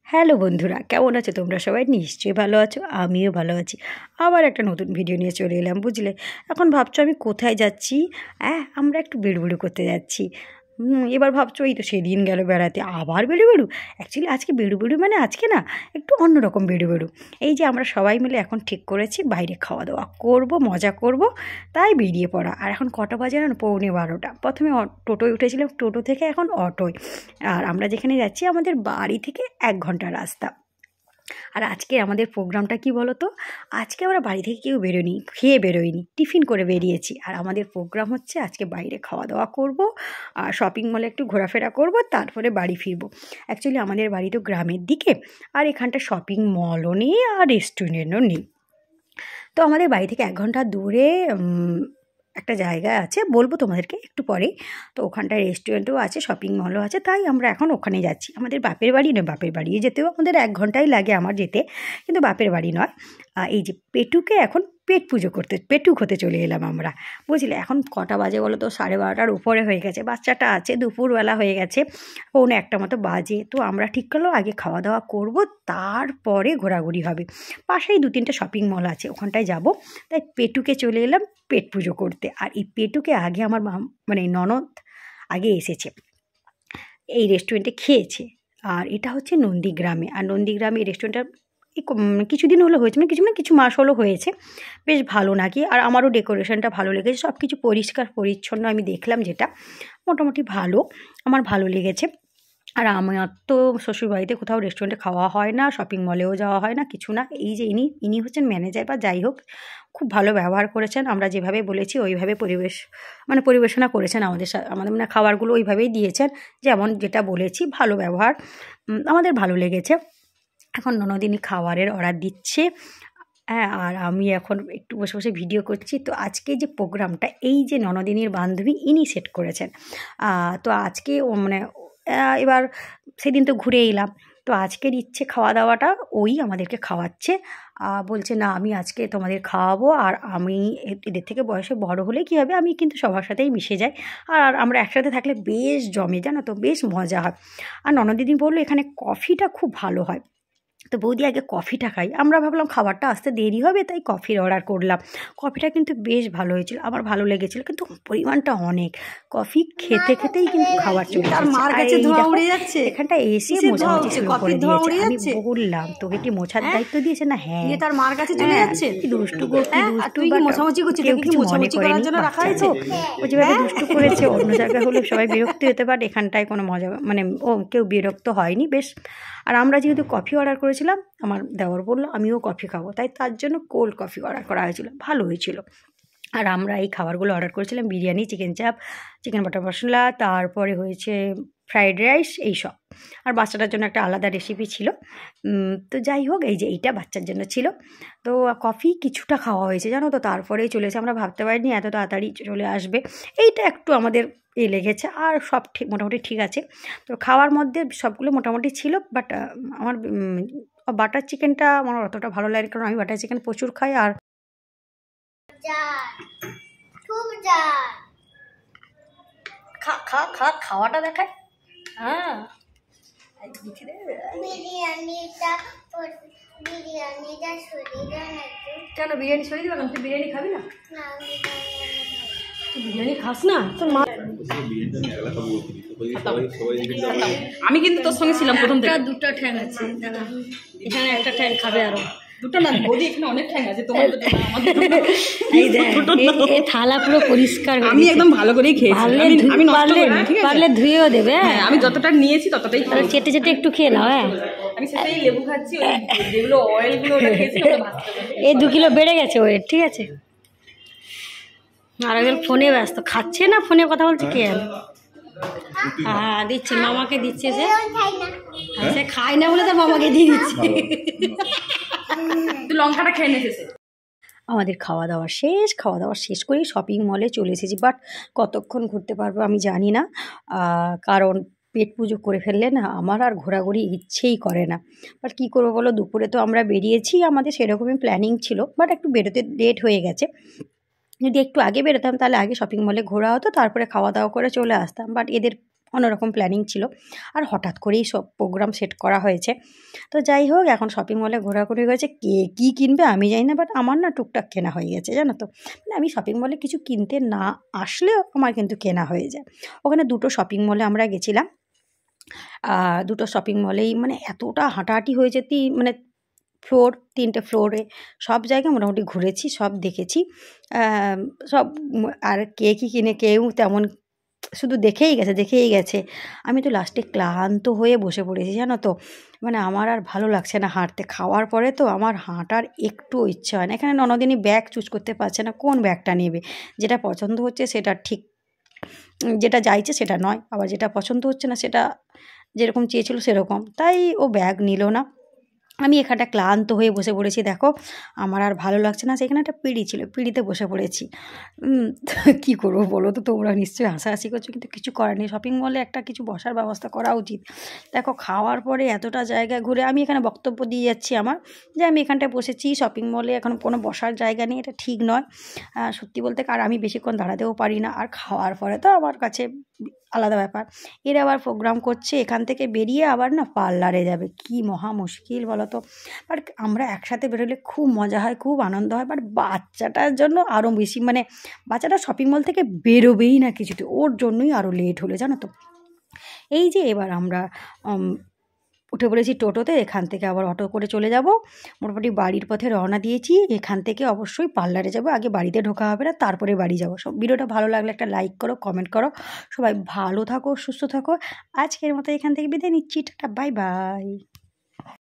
Hello বন্ধুরা, কেমন আছো তোমরা? সবাই নিশ্চয়ই ভালো আছো, আমিও ভালো আছি। আবার একটা নতুন ভিডিও নিয়ে চলে এলাম, বুঝলে। এখন ভাবছো আমি কোথায় যাচ্ছি? আমরা একটু বেড়ুবেড়ু করতে যাচ্ছি। এবার ভাবছো এই তো সেদিন গেল বেড়াতে, আবার বেড়ুবেড়ু। অ্যাকচুয়ালি আজকে বেড়ুবেড়ু মানে আজকে না একটু অন্যরকম বেড়ুবেড়ু। এই যে আমরা সবাই মিলে এখন ঠিক করেছি বাইরে খাওয়া দাওয়া করব, মজা করব, তাই বেরিয়ে পড়া। আর এখন কটা বাজে না, 11:15। প্রথমে টোটোয় উঠেছিলাম, টোটো থেকে এখন অটোয়। আর আমরা যেখানে যাচ্ছি আমাদের বাড়ি থেকে 1 ঘন্টা রাস্তা। আর আজকে আমাদের প্রোগ্রামটা কি বলো তো? আজকে আমরা বাড়ি থেকে কেউ বেরোয়নি, খেয়ে বেরোয়নি, টিফিন করে বেরিয়েছি। আর আমাদের প্রোগ্রাম হচ্ছে আজকে বাইরে খাওয়া দাওয়া করব, আর শপিং মলে একটু ঘোরাফেরা করব, তারপরে বাড়ি ফিরব। অ্যাকচুয়ালি আমাদের বাড়ি তো গ্রামের দিকে, আর এখানটা শপিং মলও নেই আর রেস্টুরেন্টও নেই। তো আমাদের বাড়ি থেকে 1 ঘন্টা দূরে একটা জায়গা আছে, বলবো তোমাদেরকে একটু পরেই। তো ওখানটায় রেস্টুরেন্টও আছে, শপিং মলও আছে, তাই আমরা এখন ওখানে যাচ্ছি। আমাদের বাপের বাড়ি নয়, বাপের বাড়ি যেতেও আমাদের 1 ঘন্টাই লাগে আমার যেতে, কিন্তু বাপের বাড়ি নয়। এই যে পেটুকে এখন পেট পুজো করতে, পেটুক হতে চলে এলাম আমরা, বুঝলে। এখন কটা বাজে বলো তো? 12:30-র উপরে হয়ে গেছে। বাচ্চাটা আছে, দুপুরবেলা হয়ে গেছে, 1:45 মতো বাজে। তো আমরা ঠিক করলাম আগে খাওয়া দাওয়া করব, তারপরে ঘোরাঘুরি হবে। পাশেই 2-3টে শপিং মল আছে, ওখানটায় যাব। তাই পেটুকে চলে এলাম পেট পুজো করতে। আর এই পেটুকে আগে আমার মানে ননদ আগে এসেছে, এই রেস্টুরেন্টে খেয়েছে। আর এটা হচ্ছে নন্দীগ্রামে। আর নন্দীগ্রামে এই রেস্টুরেন্টটা কিছুদিন হলো হয়েছে, মানে কিছু মাস হলো হয়েছে। বেশ ভালো নাকি, আর আমারও ডেকোরেশনটা ভালো লেগেছে, সব কিছু পরিষ্কার পরিচ্ছন্ন আমি দেখলাম, যেটা মোটামুটি ভালো, আমার ভালো লেগেছে। আর আমার তো শ্বশুরবাড়িতে কোথাও রেস্টুরেন্টে খাওয়া হয় না, শপিং মলেও যাওয়া হয় না, কিছু না। এই যে ইনি হচ্ছেন ম্যানেজার, বা যাই হোক, খুব ভালো ব্যবহার করেছেন। আমরা যেভাবে বলেছি ওইভাবে পরিবেশনা করেছেন আমাদের আমাদের মানে খাবারগুলো ওইভাবেই দিয়েছেন, যেমন যেটা বলেছি। ভালো ব্যবহার, আমাদের ভালো লেগেছে। এখন ননদিনী খাবারের অর্ডার দিচ্ছে। হ্যাঁ, আর আমি এখন একটু বসে বসে ভিডিও করছি। তো আজকে যে প্রোগ্রামটা, এই যে ননদিনীর বান্ধবী ইনি সেট করেছেন। তো আজকে মানে এবার সেদিন তো ঘুরে এলাম, তো আজকের ইচ্ছে খাওয়া দাওয়াটা ওই আমাদেরকে খাওয়াচ্ছে। বলছে না আমি আজকে তোমাদের খাওয়াবো, আর আমি এদের থেকে বয়সে বড় হলে কী হবে, আমি কিন্তু সবার সাথেই মিশে যাই। আর আমরা একসাথে থাকলে বেশ জমে, জানো তো, বেশ মজা হয়। আর ননদিনী বললো এখানে কফিটা খুব ভালো হয়। তো বৌদি আগে কফিটা খাই। আমরা ভাবলাম খাবারটা আসতে দেরি হবে, তাই কফির অর্ডার করলাম। কফিটা কিন্তু বেশ ভালো হয়েছিল, আমার ভালো লেগেছিল, কিন্তু পরিমাণটা অনেক। কফি খেতে খেতেই কিন্তু খাবার চলে যাচ্ছে। এখানটা এসে মোছামুছি শুরু করে দিয়েছে। আমি বললাম তোকে কি মোছার দায়িত্ব দিয়েছে? না, হ্যাঁ। তার মার কাছে চলে যাচ্ছে। কি দুষ্টু গো, কি দুষ্টু। তুই কি মোছামুছি করছিস? কেউ কিছু মনে করেনি, রাখা হয়েছে। ও যেভাবে দুষ্টু করেছে, অন্য জায়গায় হলে সবাই বিরক্ত হতে পারে, এখানটায় কোনো মজা মানে কেউ বিরক্ত হয়নি বেশ। আর আমরা যেহেতু কফি অর্ডার করেছিলাম, আমার দেওর বললো আমিও কফি খাবো, তাই তার জন্য কোল্ড কফি অর্ডার করা হয়েছিল, ভালো হয়েছিল। আর আমরা এই খাবারগুলো অর্ডার করেছিলাম, বিরিয়ানি, চিকেন চাপ, চিকেন বাটার মশলা, তারপরে হয়েছে ফ্রাইড রাইস, এইসব। আর বাচ্চাটার জন্য একটা আলাদা রেসিপি ছিল। তো যাই হোক, এই যে এইটা বাচ্চার জন্য ছিল। তো কফি কিছুটা খাওয়া হয়েছে, জানো তো, তারপরেই চলেছে। আমরা ভাবতে পারিনি এত তাড়াতাড়ি চলে আসবে। এইটা একটু আমাদের লেগেছে, আর সব ঠিক মোটামুটি ঠিক আছে। তো খাওয়ার মধ্যে সবগুলো মোটামুটি ছিল, বাট আমার বাটার চিকেনটা আমার অতটা ভালো লাগে, কারণ আমি বাটার চিকেন প্রচুর খাই। আর খাওয়াটা দেখায়। হ্যাঁ, কেন বিরিয়ানি সরিয়ে দিবে? তুই বিরিয়ানি খাবি না? তুই বিরিয়ানি খাস না? তোর মা আমি কিন্তু তোর সঙ্গে ছিলাম প্রথম থেকে। দুটো ঠ্যাং আছে, এখানে একটা ঠ্যাং খাবে, আরো দুটো না বৌদি, এখানে অনেক ঠ্যাং আছে, তোমার এই থালা পুরো পরিষ্কার। আমি একদম ভালো করেই খেয়েছি, আমি নষ্ট করিনি, ঠিক আছে? পারলে ধুয়েও দেবে। হ্যাঁ, আমি যতটা নিয়েছি ততটাই খেয়েছি। চেটে চেটে একটু খেয়ে নাও। হ্যাঁ, আমি সেটাই লেবু খাচ্ছি, যেগুলো অয়েলগুলো ওটা খেয়েছি, ওটা ভাজতে হবে। এই 2 কিলো বেড়ে গেছে ওয়েট, ঠিক আছে। আর একজন ফোনে ব্যস্ত, খাচ্ছে না, ফোনে কথা বলছে, কে জানে। হ্যাঁ, দিচ্ছে, মামাকে দিচ্ছে। সে খায় না বলে তার মামাকে দিয়ে দিচ্ছে। তুই লঙ্কাটা খেয়ে নিয়েছে। আমাদের খাওয়া দাওয়া শেষ করেই শপিং মলে চলে এসেছি। বাট কতক্ষণ ঘুরতে পারবো আমি জানি না, কারণ পেট পুজো করে ফেললে না আমার আর ঘোরাঘুরি ইচ্ছেই করে না। বাট কী করবো বলো, দুপুরে তো আমরা বেরিয়েছি, আমাদের সেরকমই প্ল্যানিং ছিল, বাট একটু বেরোতে লেট হয়ে গেছে। যদি একটু আগে বেরোতাম তাহলে আগে শপিং মলে ঘোরা হতো, তারপরে খাওয়া দাওয়া করে চলে আসতাম। বাট এদের অন্যরকম প্ল্যানিং ছিল, আর হঠাৎ করেই সব প্রোগ্রাম সেট করা হয়েছে। তো যাই হোক, এখন শপিং মলে ঘোরাঘুরি হয়েছে, কে কী কিনবে আমি জানি না, বাট আমার না টুকটাক কেনা হয়ে গেছে জানো তো। মানে আমি শপিং মলে কিছু কিনতে না আসলেও আমার কিন্তু কেনা হয়ে যায়। ওখানে দুটো শপিং মলে আমরা গেছিলাম, দুটো শপিং মলেই মানে এতটা হাঁটাহাঁটি হয়েছে, মানে ফ্লোর 3টে ফ্লোরে সব জায়গায় মোটামুটি ঘুরেছি, সব দেখেছি। সব আর কে কী কিনে কেউ তেমন শুধু দেখেই গেছে। আমি তো লাস্টে ক্লান্ত হয়ে বসে পড়েছি জানো তো। মানে আমার আর ভালো লাগছে না হাঁটতে, খাওয়ার পরে তো আমার হাঁটার একটুও ইচ্ছা হয় না। এখানে ননদিনী ব্যাগ চুজ করতে পারছে না, কোন ব্যাগটা নেবে। যেটা পছন্দ হচ্ছে সেটা ঠিক, যেটা চাইছে সেটা নয়, আবার যেটা পছন্দ হচ্ছে না সেটা যেরকম চেয়েছিল সেরকম, তাই ও ব্যাগ নিল না। আমি এখানটা ক্লান্ত হয়ে বসে পড়েছি, দেখো আমার আর ভালো লাগছে না। সেখানে একটা পিঁড়ি ছিল, পিঁড়িতে বসে পড়েছি। কী করবো বলো তো, তোমরা নিশ্চয়ই হাসাহাসি করছো, কিন্তু কিছু করার নেই। শপিং মলে একটা কিছু বসার ব্যবস্থা করা উচিত। দেখো খাওয়ার পরে এতটা জায়গা ঘুরে আমি এখানে বক্তব্য দিয়ে যাচ্ছি আমার, যে আমি এখানটায় বসেছি শপিং মলে, এখন কোনো বসার জায়গা নেই, এটা ঠিক নয় সত্যি বলতে। আর আমি বেশিক্ষণ দাঁড়াতেও পারি না, আর খাওয়ার পরে তো আমার কাছে আলাদা ব্যাপার। এরা আবার প্রোগ্রাম করছে, এখান থেকে বেরিয়ে আবার না পার্লারে যাবে, কি মহা মুশকিল বলো তো। বাট আমরা একসাথে বেরোলে খুব মজা হয়, খুব আনন্দ হয়। বাট বাচ্চাটার জন্য আরও বেশি, মানে বাচ্চাটা শপিং মল থেকে বেরোবেই না কিছুতে, ওর জন্যই আরও লেট হলো জানো তো। এই যে এবার আমরা উঠে পড়েছি টোটোতে, এখান থেকে আবার অটো করে চলে যাব। মোটামুটি বাড়ির পথে রওনা দিয়েছি। এখান থেকে অবশ্যই পার্লারে যাব, আগে বাড়িতে ঢোকা হবে না, তারপরে বাড়ি যাব। সব ভিডিওটা ভালো লাগলে একটা লাইক করো, কমেন্ট করো। সবাই ভালো থাকো, সুস্থ থাকো। আজকের মতো এখান থেকে বিদায় নিচ্ছি, টাটা, বাই বাই।